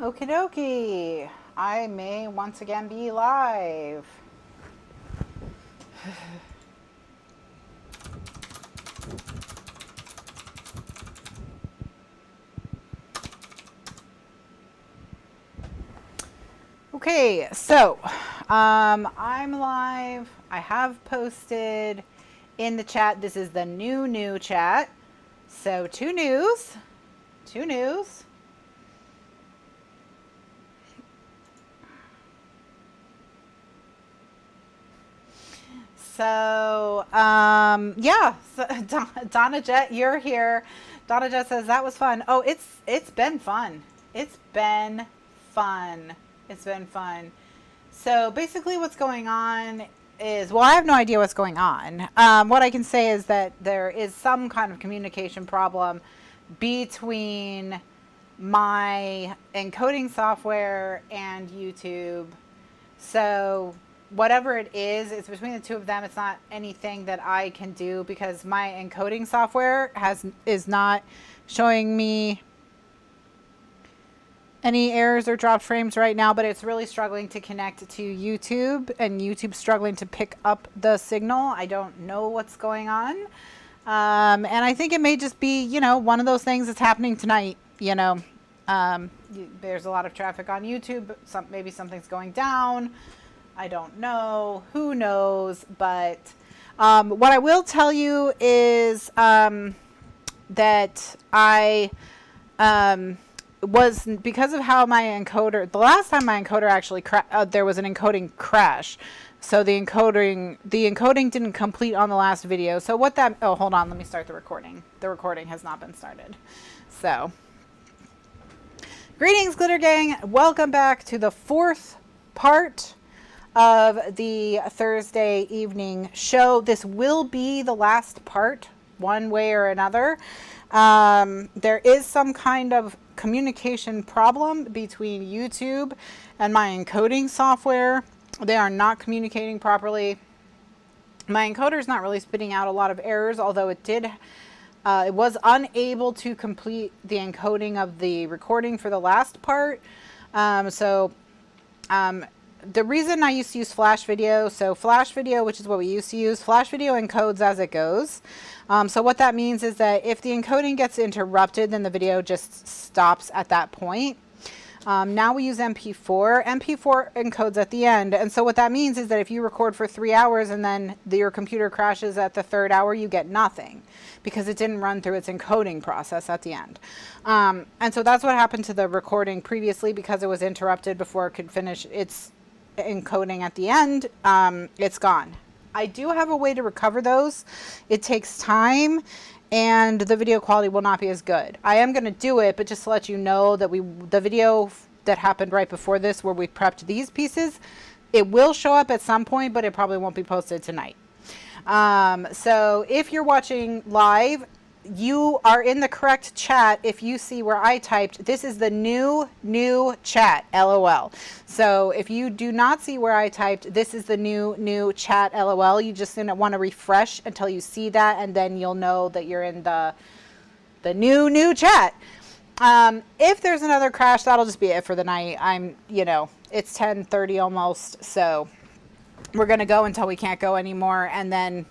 Okie dokie. I may once again be live. Okay, so I'm live. I have posted in the chat. This is the new chat. So two news. So, yeah, so, Donna Jet, you're here. Donna Jet says that was fun. Oh, it's been fun. It's been fun. It's been fun. So basically what's going on is, well, I have no idea what's going on. What I can say is that there is some kind of communication problem between my encoding software and YouTube. So whatever it is, it's between the two of them. It's not anything that I can do because my encoding software is not showing me any errors or dropped frames right now, but it's really struggling to connect to YouTube, and YouTube's struggling to pick up the signal. I don't know what's going on. And I think it may just be, you know, one of those things that's happening tonight, you know. There's a lot of traffic on YouTube. Maybe something's going down. I don't know. Who knows? But what I will tell you is that I was, because of how my encoder, the last time my encoder actually there was an encoding crash. So the encoding didn't complete on the last video. So what that, oh, hold on, let me start the recording. The recording has not been started. So greetings, Glitter Gang. Welcome back to the fourth part of the Thursday evening show. This will be the last part, one way or another. There is some kind of communication problem between YouTube and my encoding software. They are not communicating properly. My encoder is not really spitting out a lot of errors, although it was unable to complete the encoding of the recording for the last part. The reason I used to use Flash Video, so Flash Video, which is what we used to use, Flash Video encodes as it goes. So what that means is that if the encoding gets interrupted, then the video just stops at that point. Now we use MP4. MP4 encodes at the end. And so what that means is that if you record for 3 hours and then your computer crashes at the third hour, you get nothing because it didn't run through its encoding process at the end. And so that's what happened to the recording previously, because it was interrupted before it could finish its encoding at the end. It's gone. I do have a way to recover those. It takes time and the video quality will not be as good. I am going to do it, but just to let you know that the video that happened right before this, where we prepped these pieces, it will show up at some point, but it probably won't be posted tonight. So if you're watching live, you are in the correct chat. If you see where I typed, this is the new chat, LOL. So if you do not see where I typed, this is the new chat, LOL. You just want to refresh until you see that, and then you'll know that you're in the new chat. If there's another crash, that'll just be it for the night. It's 10:30 almost, so we're going to go until we can't go anymore, and then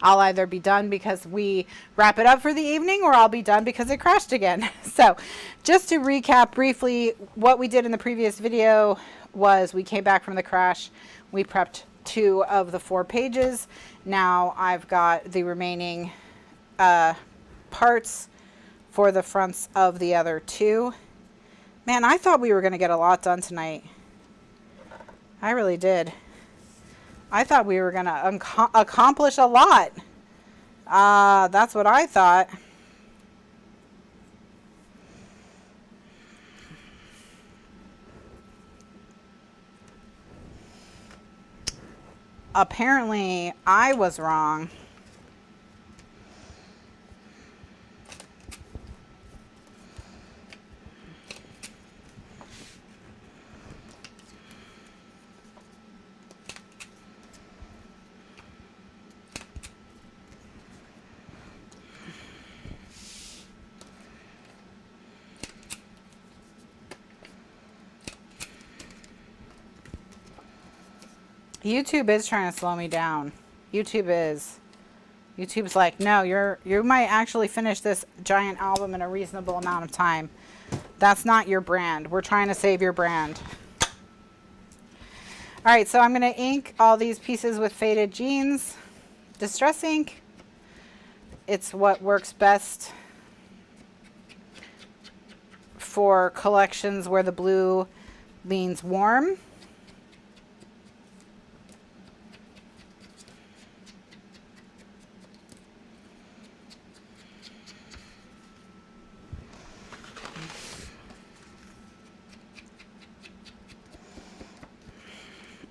I'll either be done because we wrap it up for the evening, or I'll be done because it crashed again. So just to recap briefly, what we did in the previous video was we came back from the crash. We prepped 2 of the 4 pages. Now I've got the remaining parts for the fronts of the other 2. Man, I thought we were going to get a lot done tonight. I really did. I thought we were going to accomplish a lot. That's what I thought. Apparently, I was wrong. YouTube is trying to slow me down. YouTube's like, no, you might actually finish this giant album in a reasonable amount of time. That's not your brand. We're trying to save your brand. All right, so I'm going to ink all these pieces with Faded Jeans Distress ink. It's what works best for collections where the blue leans warm.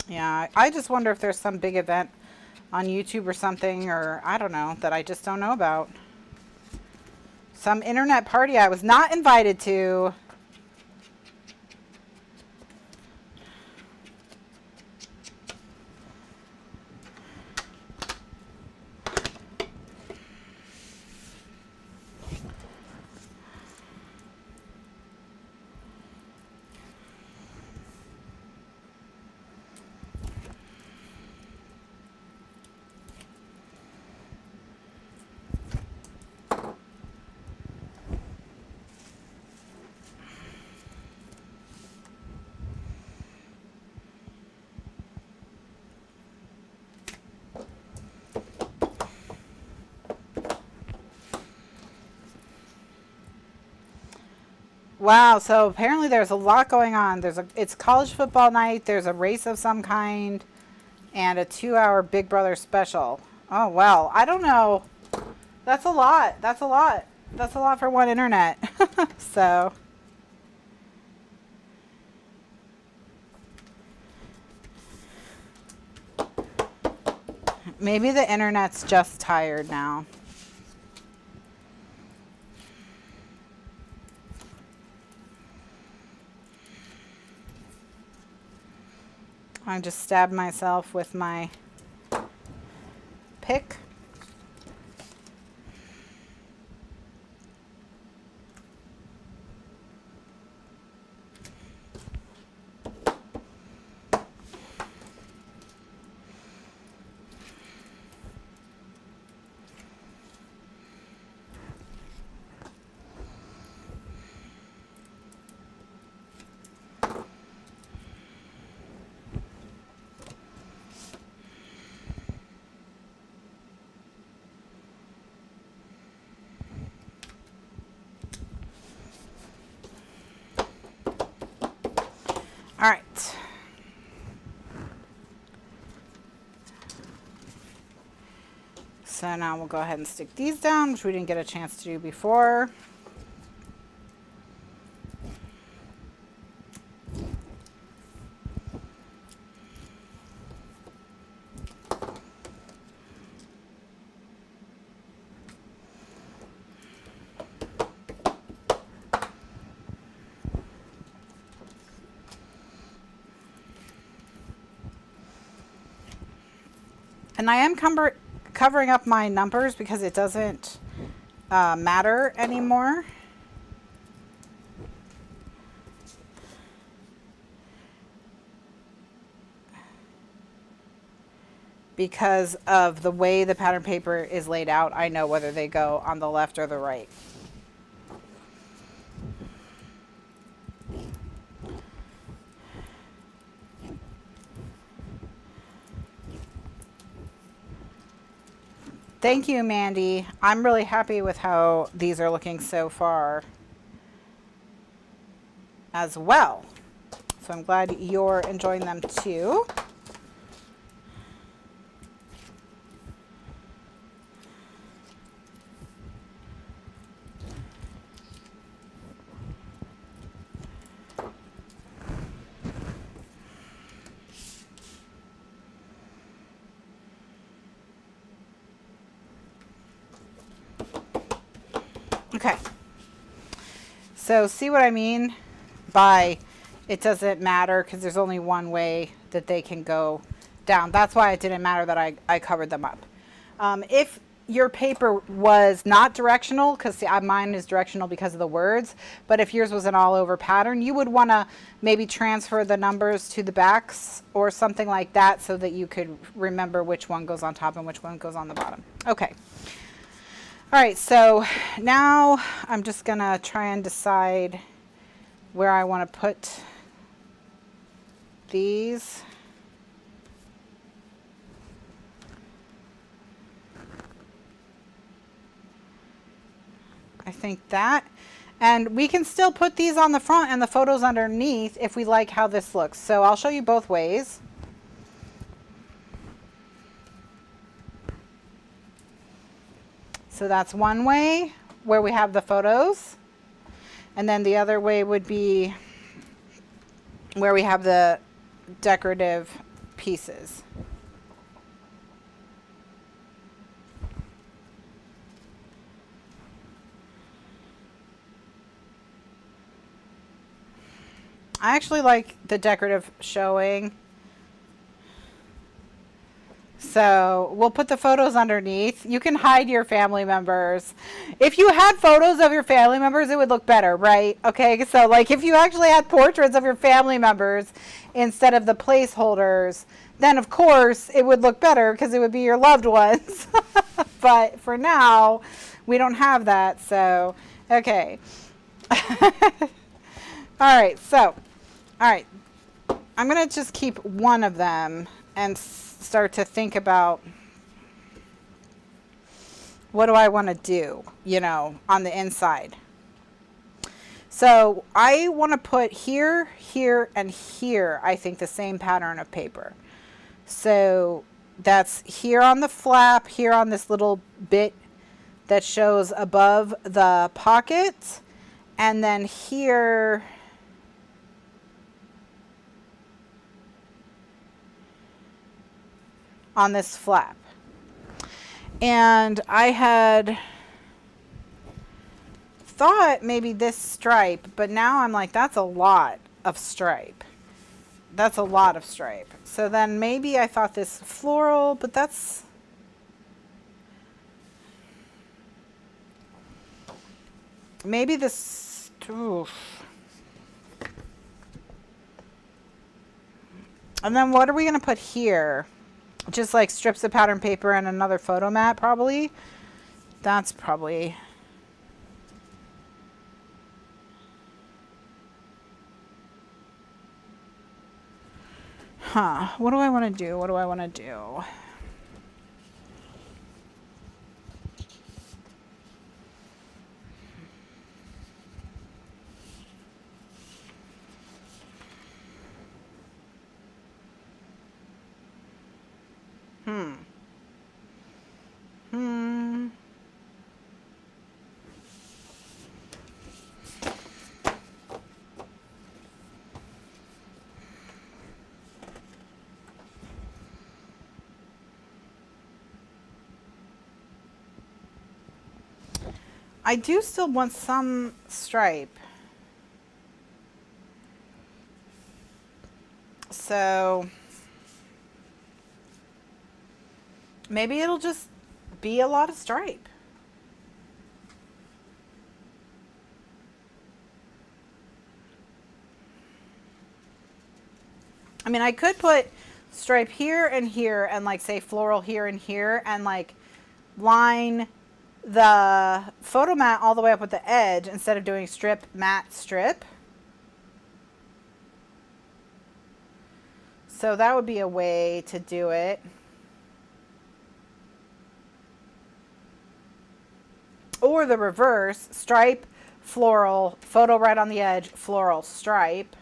Yeah, I just wonder if there's some big event on YouTube or something, or I don't know, that I just don't know about. Some internet party I was not invited to. Wow, so apparently there's a lot going on. It's college football night, there's a race of some kind, and a 2-hour Big Brother special. Oh, well, I don't know. That's a lot. That's a lot. That's a lot for one internet. So maybe the internet's just tired now. I just stabbed myself with my pick. All right. So now we'll go ahead and stick these down, which we didn't get a chance to do before. And I am covering up my numbers because it doesn't matter anymore. Because of the way the pattern paper is laid out, I know whether they go on the left or the right. Thank you, Mandy. I'm really happy with how these are looking so far as well. So I'm glad you're enjoying them too. Okay, so see what I mean by it doesn't matter because there's only one way that they can go down. That's why it didn't matter that I covered them up. If your paper was not directional, because mine is directional because of the words, but if yours was an all over pattern, you would want to maybe transfer the numbers to the backs or something like that so that you could remember which one goes on top and which one goes on the bottom. Okay. All right, so now I'm just going to try and decide where I want to put these. I think that, and we can still put these on the front and the photos underneath if we like how this looks. So I'll show you both ways. So that's one way where we have the photos, and then the other way would be where we have the decorative pieces. I actually like the decorative showing. So we'll put the photos underneath. You can hide your family members. If you had photos of your family members, it would look better, right? Okay, so like if you actually had portraits of your family members instead of the placeholders, then of course it would look better because it would be your loved ones. But for now, we don't have that, so okay. All right, so, all right, I'm going to just keep one of them and start to think about what do I want to do, you know, on the inside. So I want to put here, here, and here, I think, the same pattern of paper. So that's here on the flap, here on this little bit that shows above the pocket, and then here on this flap. And I had thought maybe this stripe, but now I'm like, that's a lot of stripe. That's a lot of stripe. So then maybe I thought this floral, but that's, maybe this, oof. And then what are we going to put here? Just like strips of pattern paper and another photo mat, probably. That's probably. Huh. What do I want to do? What do I want to do? I do still want some stripe. So maybe it'll just be a lot of stripe. I mean, I could put stripe here and like say floral here and here and like line the photo mat all the way up with the edge instead of doing strip, mat, strip. So that would be a way to do it. Or the reverse, stripe, floral, photo right on the edge, floral, stripe.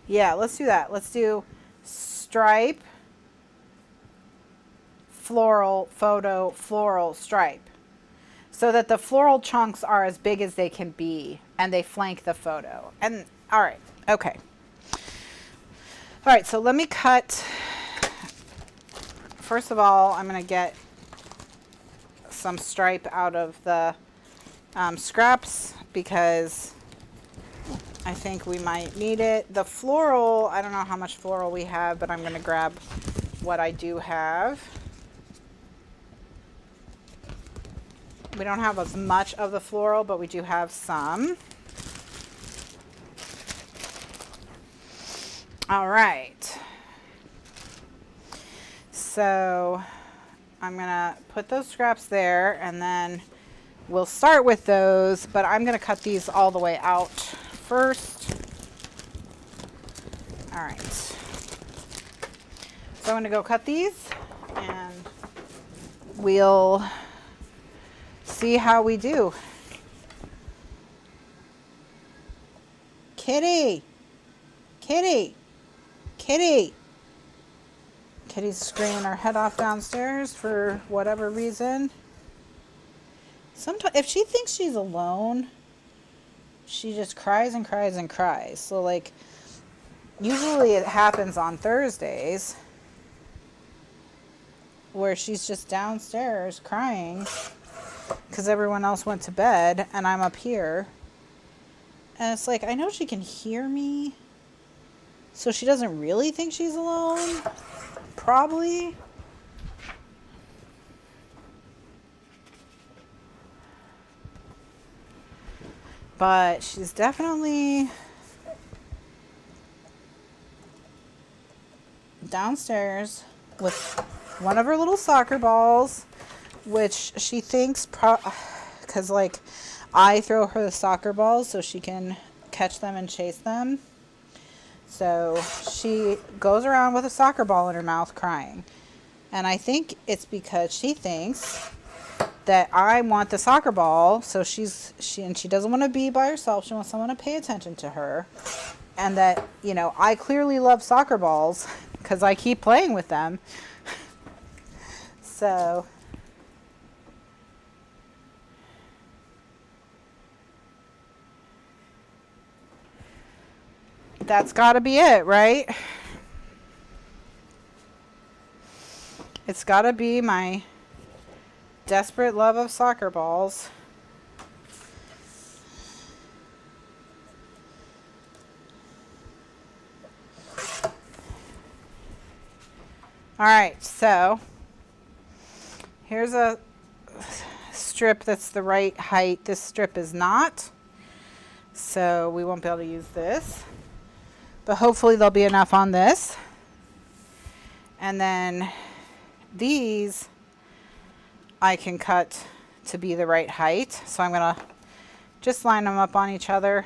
Yeah, let's do that. Let's do stripe, floral, photo, floral, stripe. So that the floral chunks are as big as they can be and they flank the photo. And all right, okay. All right, so let me cut. First of all, I'm going to get some stripe out of the scraps because I think we might need it. The floral, I don't know how much floral we have, but I'm going to grab what I do have. We don't have as much of the floral, but we do have some. All right. So I'm going to put those scraps there, and then we'll start with those, but I'm going to cut these all the way out first. All right. So I'm going to go cut these, and we'll see how we do. Kitty! Kitty! Kitty! Kitty's screaming her head off downstairs for whatever reason. Sometimes, if she thinks she's alone, she just cries and cries and cries. So, like, usually it happens on Thursdays where she's just downstairs crying because everyone else went to bed and I'm up here. And it's like, I know she can hear me, so she doesn't really think she's alone. Probably. But she's definitely downstairs with one of her little soccer balls, which she thinks, because like I throw her the soccer balls so she can catch them and chase them. So she goes around with a soccer ball in her mouth crying. And I think it's because she thinks that I want the soccer ball, so she doesn't want to be by herself. She wants someone to pay attention to her. And that, you know, I clearly love soccer balls because I keep playing with them. So that's got to be it, right? It's got to be my desperate love of soccer balls. All right, so here's a strip that's the right height. This strip is not, so we won't be able to use this, but hopefully there'll be enough on this. And then these I can cut to be the right height. So I'm going to just line them up on each other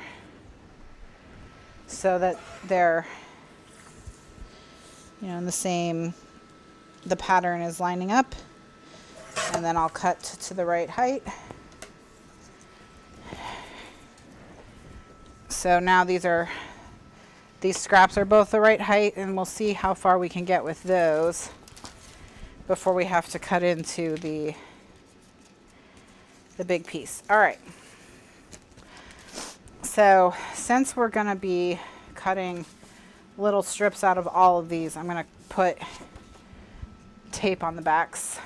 so that they're, you know, in the same, the pattern is lining up. And then I'll cut to the right height. So now these scraps are both the right height, and we'll see how far we can get with those before we have to cut into the big piece. All right. So since we're going to be cutting little strips out of all of these, I'm going to put tape on the backs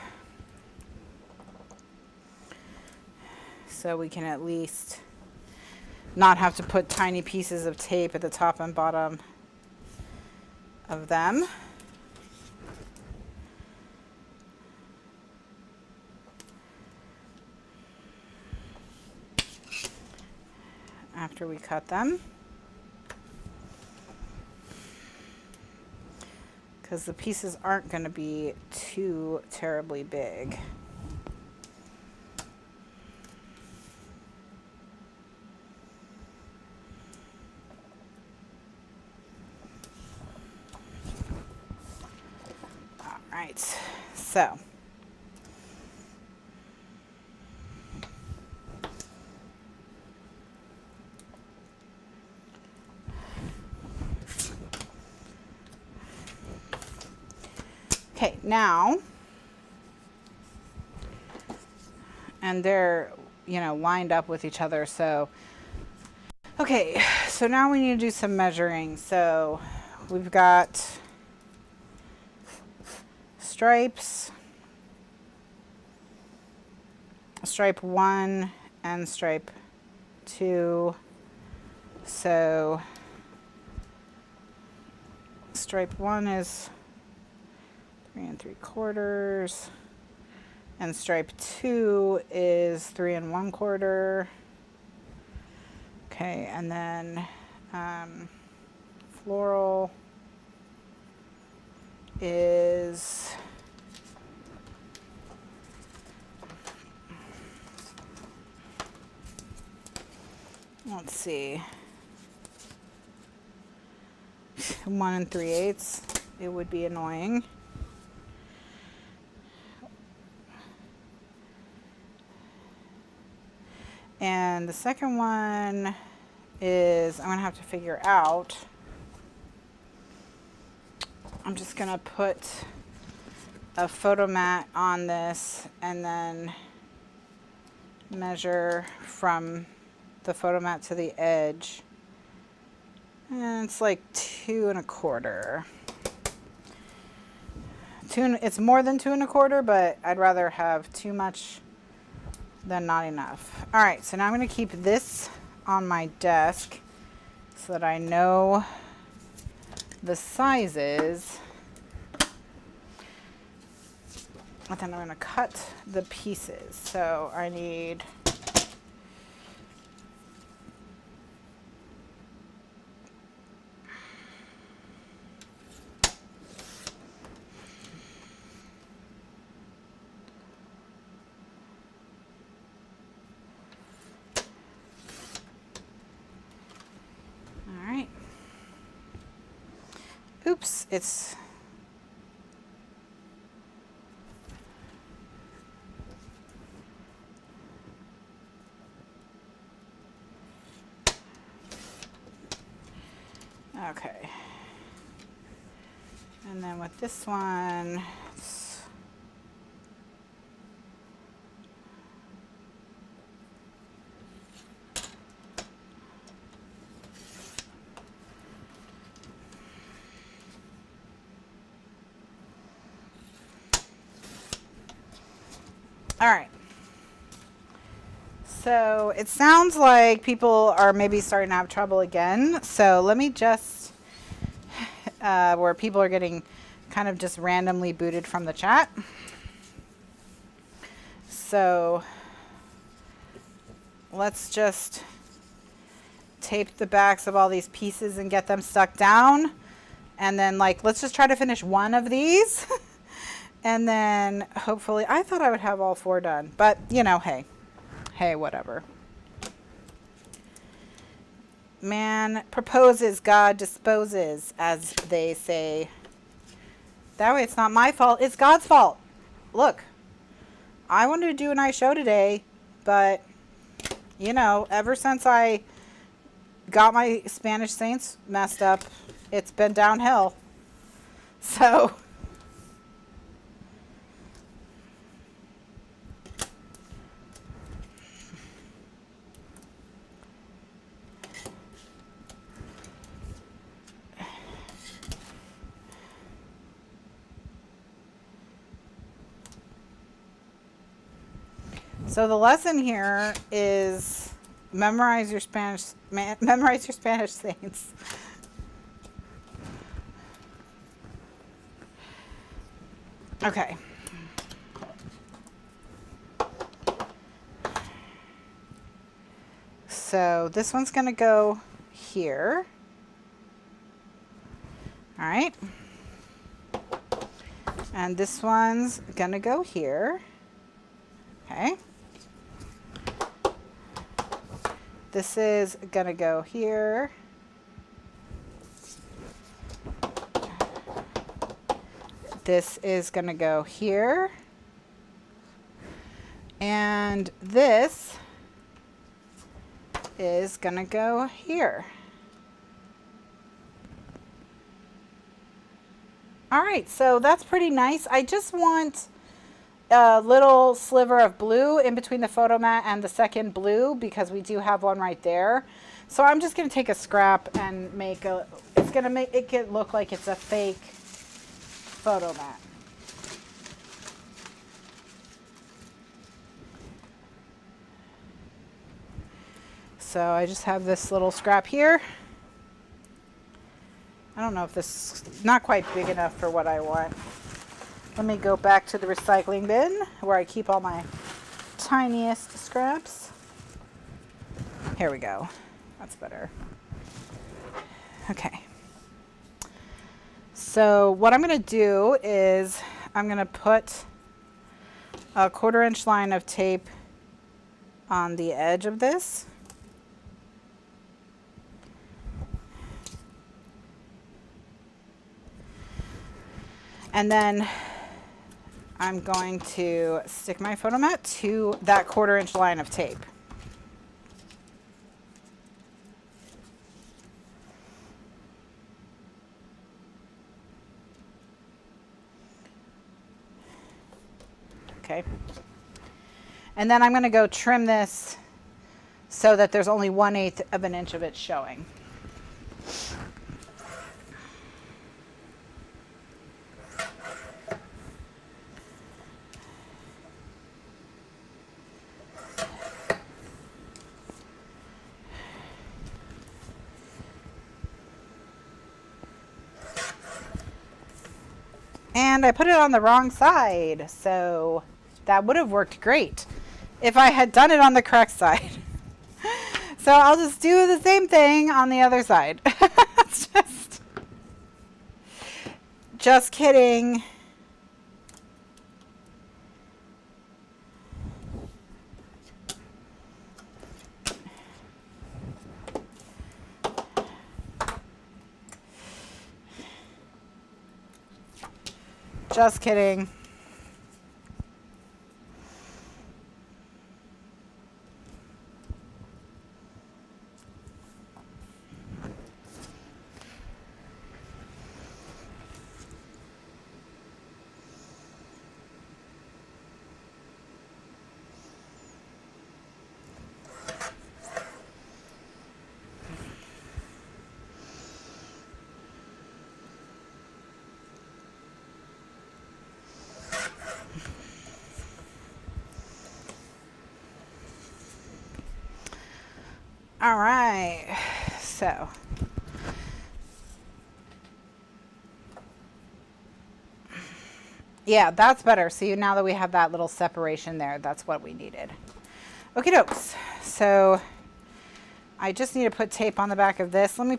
so we can at least not have to put tiny pieces of tape at the top and bottom of them. After we cut them, because the pieces aren't going to be too terribly big. All right, so okay, now, and they're, you know, lined up with each other. So, okay, so now we need to do some measuring. So we've got stripes, stripe 1 and stripe 2, So stripe 1 is 3 3/4, and stripe 2 is 3 1/4. Okay, and then floral is, let's see, 1 3/8. It would be annoying. And the second one is, I'm going to have to figure out. I'm just going to put a photo mat on this and then measure from the photo mat to the edge. And it's like 2 1/4. It's more than 2 1/4, but I'd rather have too much than not enough. All right, so now I'm going to keep this on my desk so that I know the sizes. And then I'm going to cut the pieces. So I need oops, it's okay. And then with this one, it's all right. So it sounds like people are maybe starting to have trouble again. So let me just, where people are getting kind of just randomly booted from the chat. So let's just tape the backs of all these pieces and get them stuck down. And then let's just try to finish one of these. And then hopefully, I thought I would have all 4 done, but hey, whatever. Man proposes, God disposes, as they say. That way it's not my fault, it's God's fault. Look, I wanted to do a nice show today, but, ever since I got my Spanish saints messed up, it's been downhill. So So the lesson here is memorize your Spanish saints. Okay. So this one's going to go here. All right. And this one's going to go here. Okay. This is going to go here. This is going to go here. And this is going to go here. All right, so that's pretty nice. I just want a little sliver of blue in between the photo mat and the second blue because we do have one right there. So I'm just going to take a scrap and make it's going to make it look like it's a fake photo mat. So I just have this little scrap here. I don't know if this is not quite big enough for what I want. Let me go back to the recycling bin where I keep all my tiniest scraps. Here we go. That's better. Okay. So what I'm going to do is I'm going to put a 1/4 inch line of tape on the edge of this. And then I'm going to stick my photo mat to that 1/4 inch line of tape. Okay. And then I'm going to go trim this so that there's only 1/8 of an inch of it showing. And I put it on the wrong side, so that would have worked great if I had done it on the correct side. So I'll just do the same thing on the other side. Just kidding. Just kidding. All right, so yeah, that's better. See, now that we have that little separation there, that's what we needed. Okie dokes. So I just need to put tape on the back of this. Let me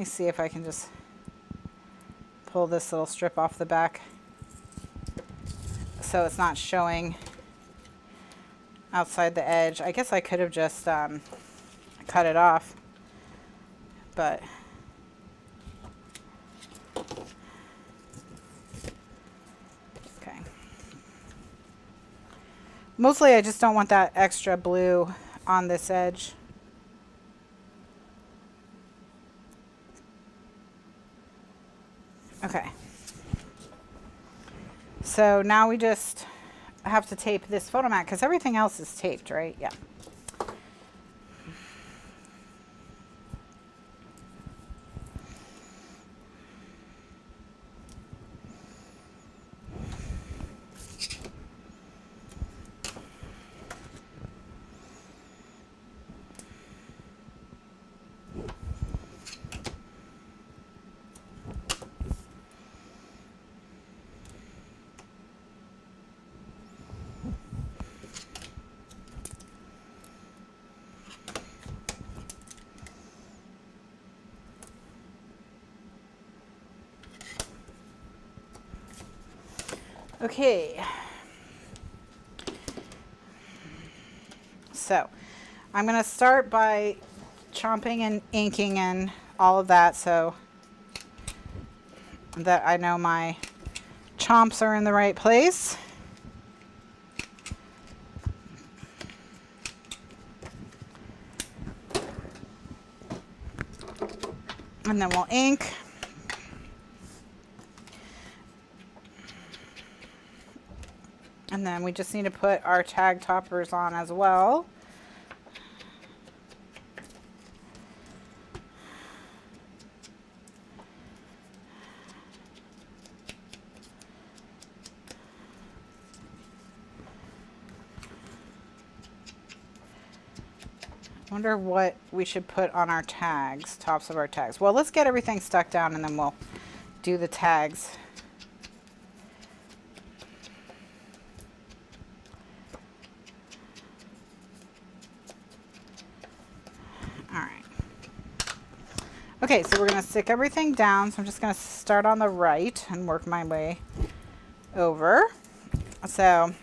see if I can just pull this little strip off the back so it's not showing outside the edge. I guess I could have just cut it off, but okay. Mostly I just don't want that extra blue on this edge. Okay. So now we just have to tape this photo mat because everything else is taped, right? Yeah. Okay, so I'm going to start by chomping and inking and all of that so that I know my chomps are in the right place. And then we'll ink. And then we just need to put our tag toppers on as well. Wonder what we should put on our tags, tops of our tags. Well, let's get everything stuck down and then we'll do the tags. All right. Okay, so we're going to stick everything down. So I'm just going to start on the right and work my way over. So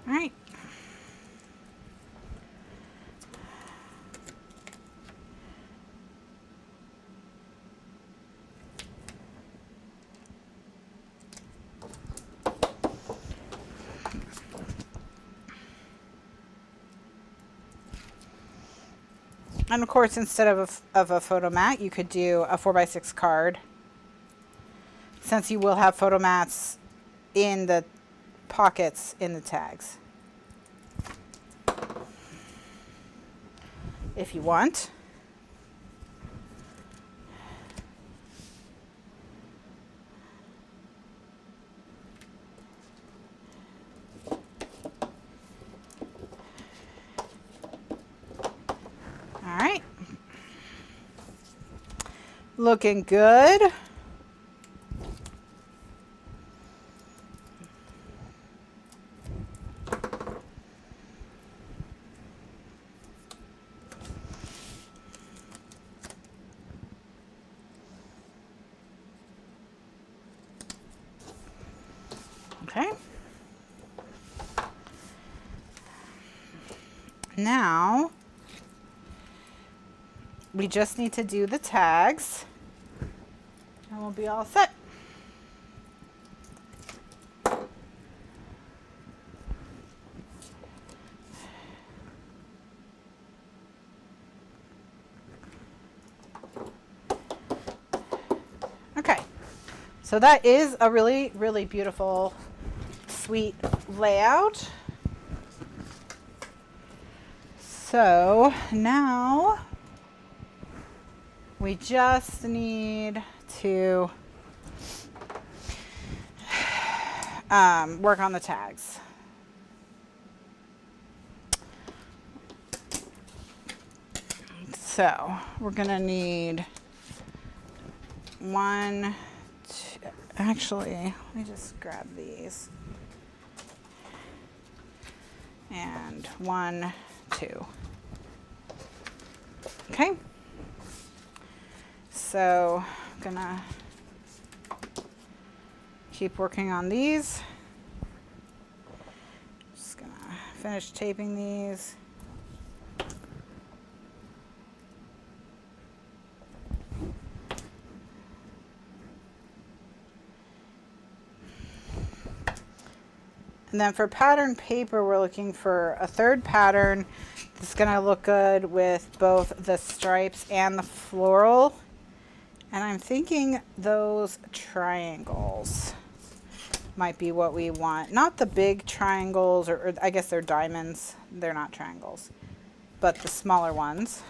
all right. And of course, instead of a photo mat, you could do a 4x6 card, since you will have photo mats in the pockets in the tags, if you want. All right. Looking good. Okay. Now we just need to do the tags and we'll be all set. Okay, so that is a really, really beautiful, sweet layout. So now we just need to work on the tags. So we're gonna need one, two, actually, let me just grab these. And 1, 2. Okay. So I'm gonna keep working on these. Just gonna finish taping these. And then for pattern paper, we're looking for a third pattern that's going to look good with both the stripes and the floral. And I'm thinking those triangles might be what we want. Not the big triangles, or I guess they're diamonds. They're not triangles, but the smaller ones.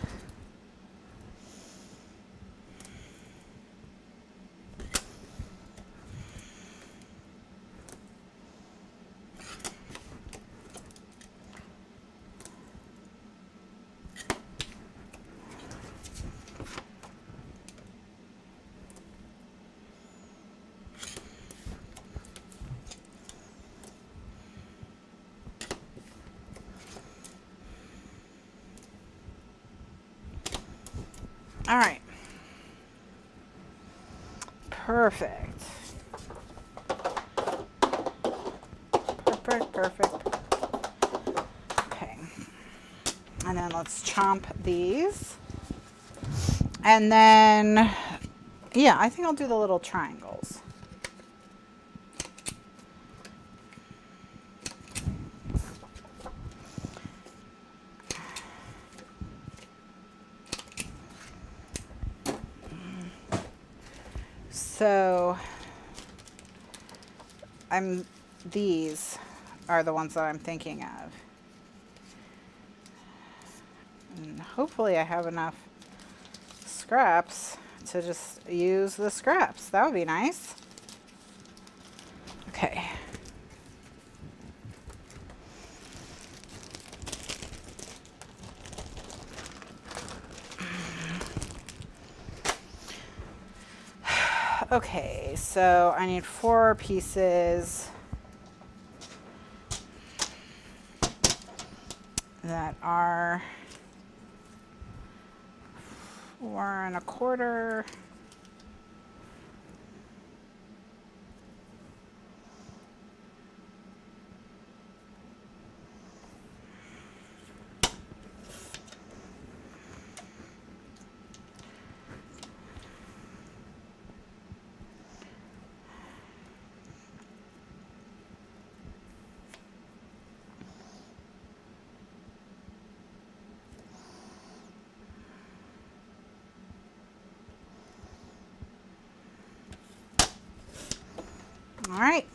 All right. Perfect. Perfect, perfect. Okay. And then let's chomp these. And then, yeah, I think I'll do the little triangles. So these are the ones that I'm thinking of. And hopefully I have enough scraps to just use the scraps. That would be nice. Okay. Okay, so I need 4 pieces that are 4 1/4. All right,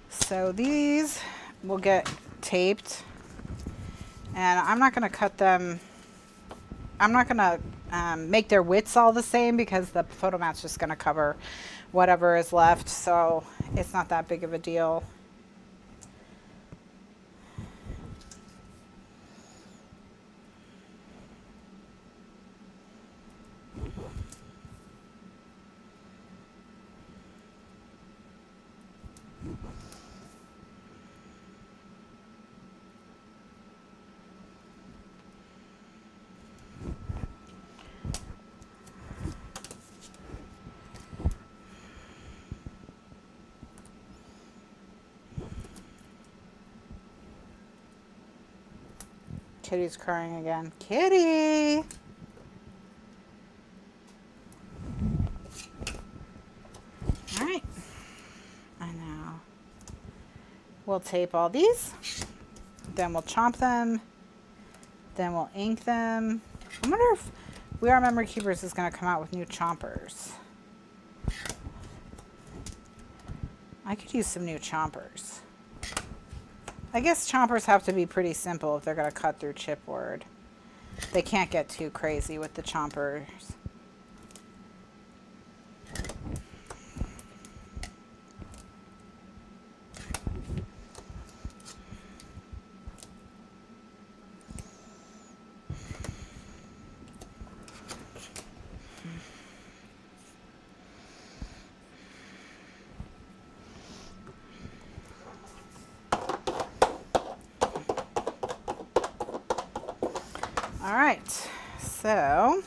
so these will get taped, and I'm not going to cut them. I'm not going to make their widths all the same because the photo mat's just going to cover whatever is left, so it's not that big of a deal. Kitty's crying again. Kitty! All right. I know. We'll tape all these. Then we'll chomp them. Then we'll ink them. I wonder if We Are Memory Keepers is going to come out with new chompers. I could use some new chompers. I guess chompers have to be pretty simple if they're going to cut through chipboard. They can't get too crazy with the chompers. All right, so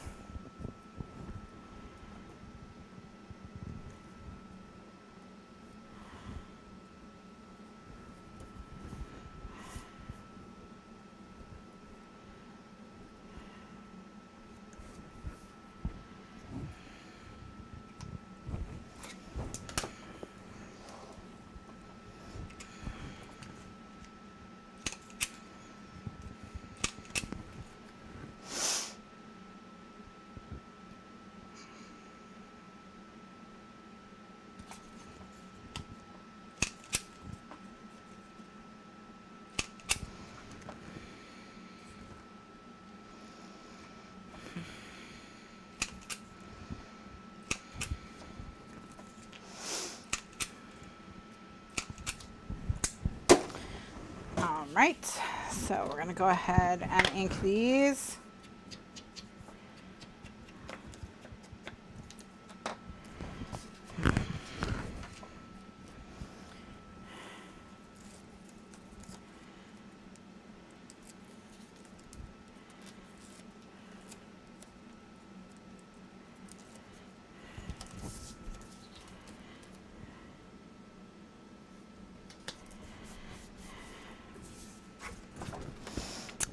right, so we're going to go ahead and ink these.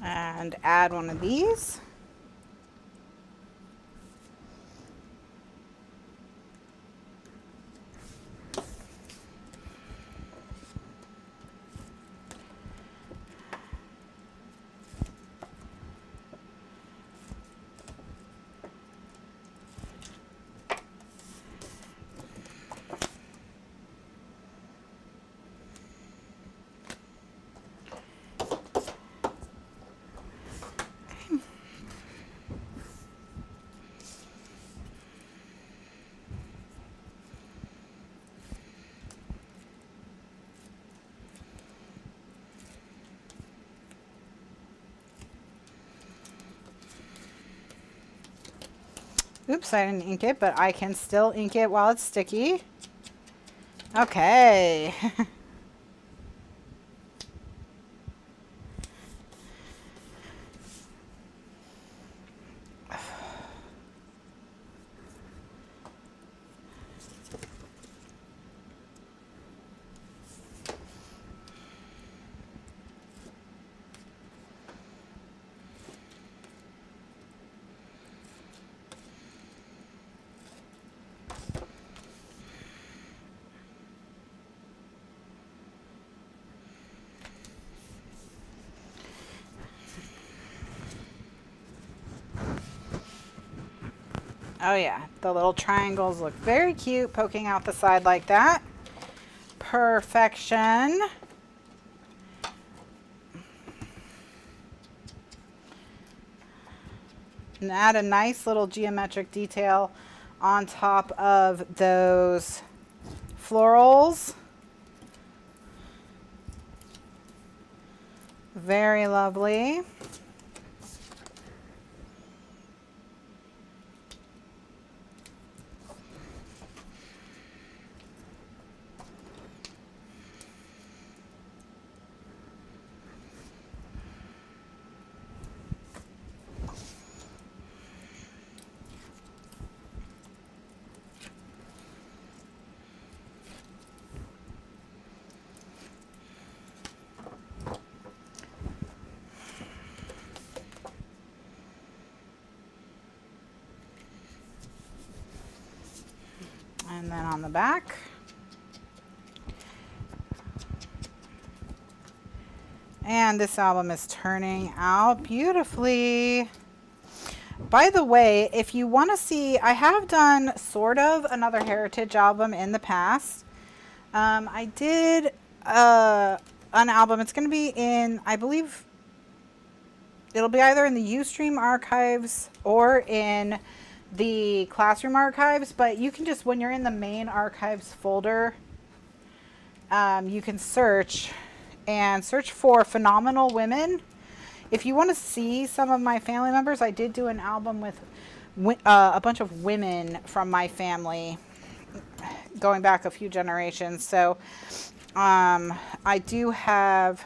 And add one of these. Oops, I didn't ink it, but I can still ink it while it's sticky. Okay. Oh yeah, the little triangles look very cute poking out the side like that. Perfection. And add a nice little geometric detail on top of those florals. Very lovely. And then on the back. And this album is turning out beautifully. By the way, if you want to see, I have done sort of another heritage album in the past. I did an album. It's going to be in, I believe, it'll be either in the Ustream archives or in the classroom archives, but you can just, when you're in the main archives folder, you can search for Phenomenal Women. If you want to see some of my family members, I did do an album with a bunch of women from my family going back a few generations. So I do have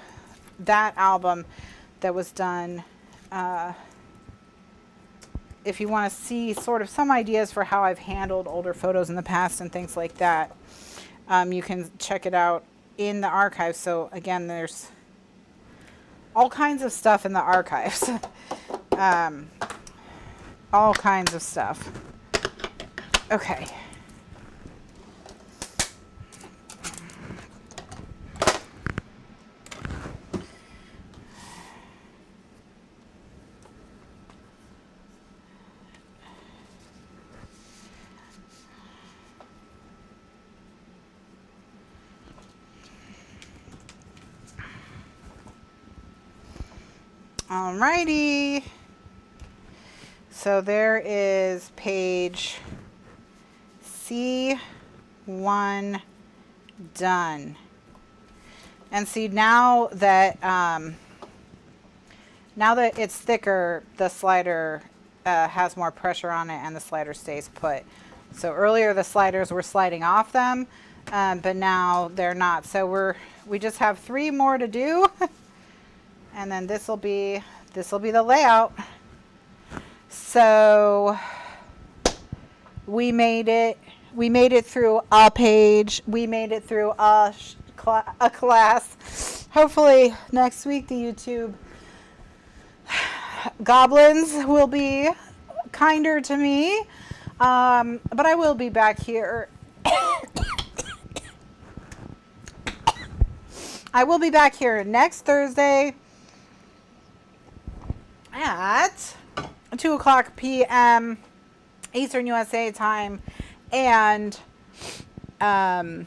that album that was done. If you want to see sort of some ideas for how I've handled older photos in the past and things like that, you can check it out in the archives. So again, there's all kinds of stuff in the archives. All kinds of stuff. Okay. Alrighty. So there is page C1 done. And see, now that it's thicker, the slider has more pressure on it and the slider stays put. So earlier the sliders were sliding off them, but now they're not. So we just have 3 more to do. And then this will be the layout. So we made it through a page. We made it through a class. Hopefully next week the YouTube goblins will be kinder to me. But I will be back here. I will be back here next Thursday at 2:00 p.m. Eastern USA time and 9:00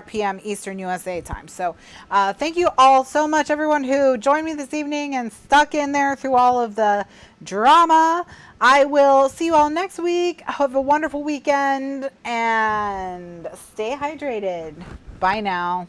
p.m. Eastern USA time. So thank you all so much, everyone who joined me this evening and stuck in there through all of the drama. I will see you all next week. Have a wonderful weekend and stay hydrated. Bye now.